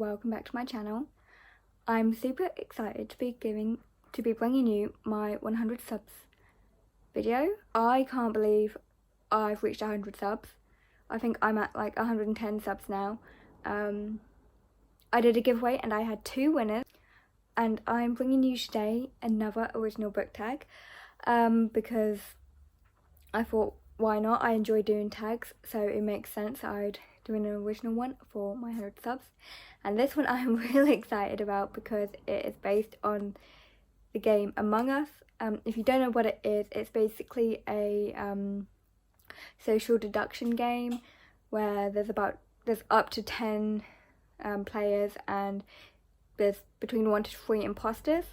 welcome back to my channel. I'm super excited to be bringing you my 100 subs video. I can't believe I've reached 100 subs. I think I'm at like 110 subs now. I did a giveaway and I had 2 winners, and I'm bringing you today another original book tag because I thought, why not? I enjoy doing tags, so it makes sense I'd do an original one for my 100 subs. And this one I'm really excited about because it is based on the game Among Us. If you don't know what it is, it's basically a social deduction game where there's up to 10 players, and there's between 1 to 3 imposters,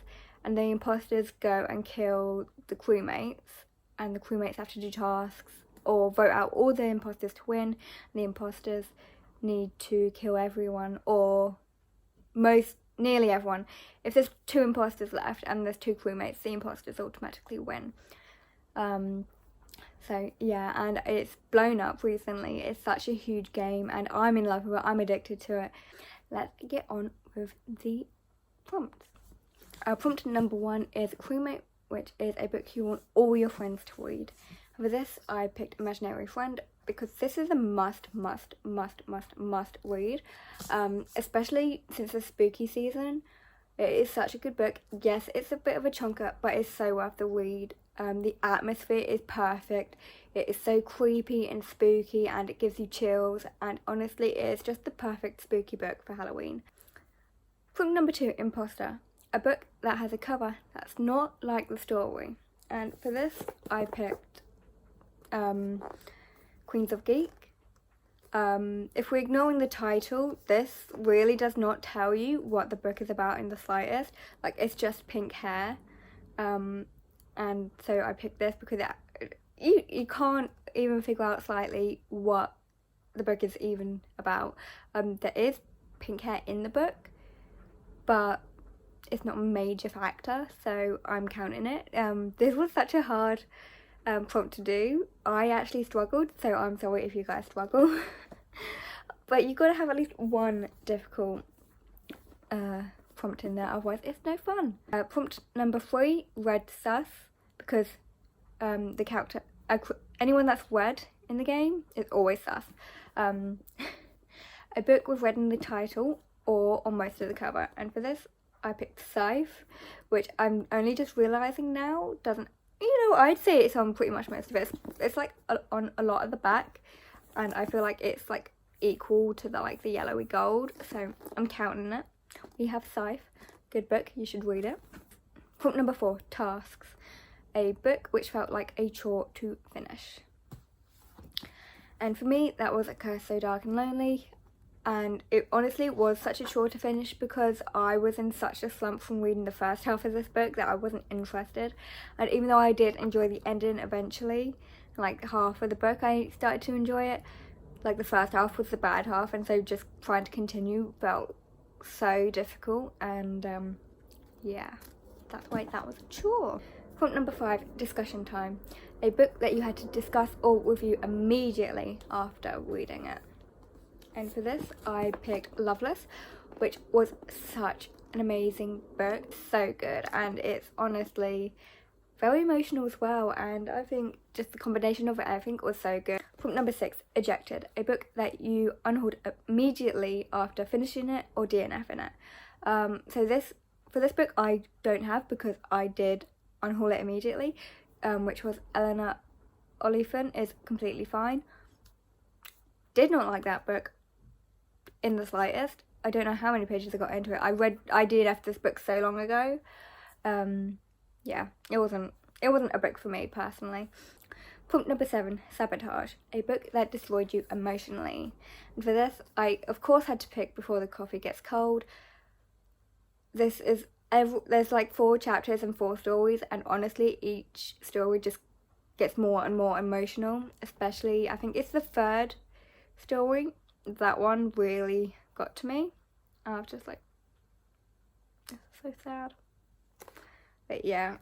and the imposters go and kill the crewmates, and the crewmates have to do tasks or vote out all the imposters to win, and the imposters need to kill everyone, or nearly everyone. If there's 2 imposters left and there's 2 crewmates, the imposters automatically win. So yeah, and it's blown up recently. It's such a huge game and I'm in love with it. I'm addicted to it. Let's get on with the prompts. Prompt number 1 is Crewmate, which is a book you want all your friends to read. For this, I picked Imaginary Friend because this is a must read, especially since it's spooky season. It is such a good book. Yes, it's a bit of a chunker, but it's so worth the read. The atmosphere is perfect. It is so creepy and spooky, and it gives you chills, and honestly it is just the perfect spooky book for Halloween. Prompt number 2, Imposter, a book that has a cover that's not like the story. And for this I picked Queens of Geek. If we're ignoring the title, this really does not tell you what the book is about in the slightest. Like, it's just pink hair, and so I picked this because you can't even figure out slightly what the book is even about. There is pink hair in the book, but it's not a major factor, so I'm counting it. This was such a hard prompt to do. I actually struggled, so I'm sorry if you guys struggle. But you gotta have at least one difficult prompt in there, otherwise it's no fun. Prompt number 3, Red Sus, because the character, anyone that's red in the game is always sus. A book with red in the title or on most of the cover, and for this I picked Scythe, which I'm only just realising now doesn't, I'd say it's on pretty much most of it. It's like on a lot of the back, and I feel like it's like equal to the yellowy gold, so I'm counting it. We have Scythe, good book, you should read it. Prompt number 4, Tasks, a book which felt like a chore to finish. And for me, that was A Curse So Dark and Lonely, and it honestly was such a chore to finish because I was in such a slump from reading the first half of this book that I wasn't interested. And even though I did enjoy the ending eventually, like half of the book I started to enjoy it, like the first half was the bad half, and so just trying to continue felt so difficult, and yeah, that's why that was a chore. Prompt number 5, Discussion Time, a book that you had to discuss or review immediately after reading it. And for this I picked Loveless, which was such an amazing book, so good, and it's honestly very emotional as well, and I think just the combination of it, I think, was so good. Prompt number 6, Ejected, a book that you unhauled immediately after finishing it or DNFing it. For this book I don't have, because I did unhaul it immediately, which was Eleanor Oliphant is Completely Fine. Did not like that book in the slightest. I don't know how many pages I got into it. I DNF'd this book so long ago. Yeah, it wasn't a book for me personally. Prompt number 7, Sabotage, a book that destroyed you emotionally. And for this, I of course had to pick Before the Coffee Gets Cold. There's like 4 chapters and 4 stories, and honestly each story just gets more and more emotional, especially I think it's the 3rd story. That one really got to me. I was just like, this is so sad. But yeah,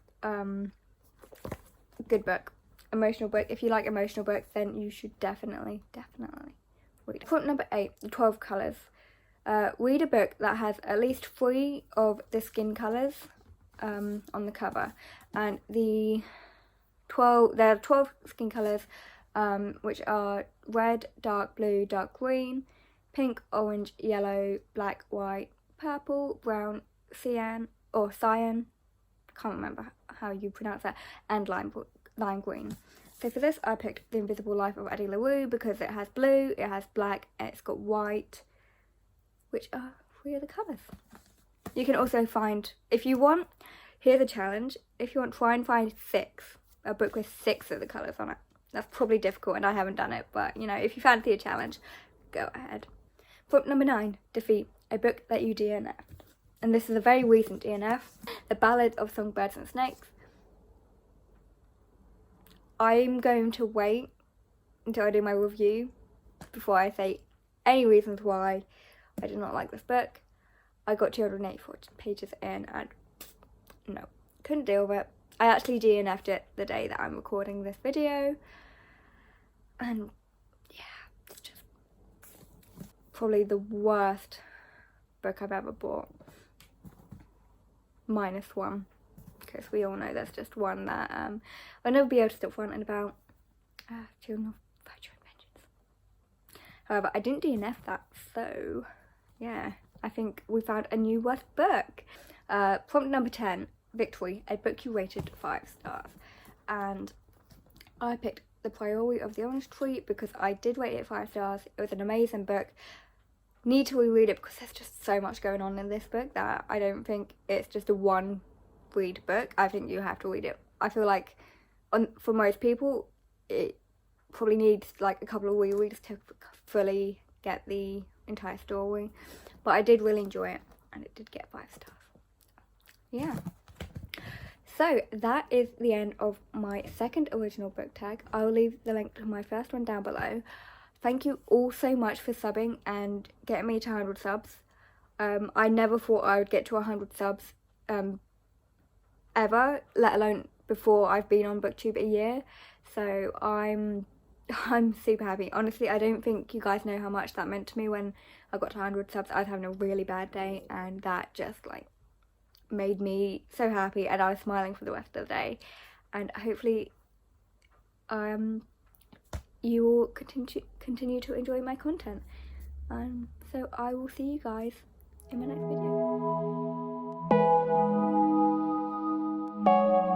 good book, emotional book. If you like emotional books, then you should definitely read it. Prompt number 8, 12 Colours, read a book that has at least 3 of the skin colours on the cover, and there are 12 skin colours, which are red, dark blue, dark green, pink, orange, yellow, black, white, purple, brown, cyan, can't remember how you pronounce that, and lime green. So for this I picked The Invisible Life of Addie LaRue because it has blue, it has black, and it's got white, which are 3 of the colours. You can also find, if you want, here's a challenge, if you want, try and find a book with 6 of the colours on it. That's probably difficult and I haven't done it, but you know, if you fancy a challenge, go ahead. Prompt number 9, defeat a book that you DNF'd. And this is a very recent DNF, The Ballad of Songbirds and Snakes. I'm going to wait until I do my review before I say any reasons why I did not like this book. I got 284 pages in and no, couldn't deal with it. I actually DNF'd it the day that I'm recording this video, and yeah, it's just probably the worst book I've ever bought. -1, because we all know there's just one that I'll never be able to stop wanting about. Children of Virtue and Vengeance. However, I didn't DNF that, so yeah, I think we found a new worst book. Prompt number 10, Victory, a book you rated 5 stars. And I picked The Priority of the Orange Tree because I did rate it 5 stars. It was an amazing book. Need to reread it because there's just so much going on in this book that I don't think it's just a one read book. I think you have to read it. I feel like for most people it probably needs like a couple of rereads to fully get the entire story, but I did really enjoy it and it did get 5 stars. Yeah, so that is the end of my second original book tag. I will leave the link to my first one down below. Thank you all so much for subbing and getting me to 100 subs. I never thought I would get to 100 subs ever, let alone before I've been on BookTube a year. So I'm super happy. Honestly, I don't think you guys know how much that meant to me when I got to 100 subs. I was having a really bad day and that just like made me so happy, and I was smiling for the rest of the day. And hopefully you will continue to enjoy my content. So I will see you guys in my next video.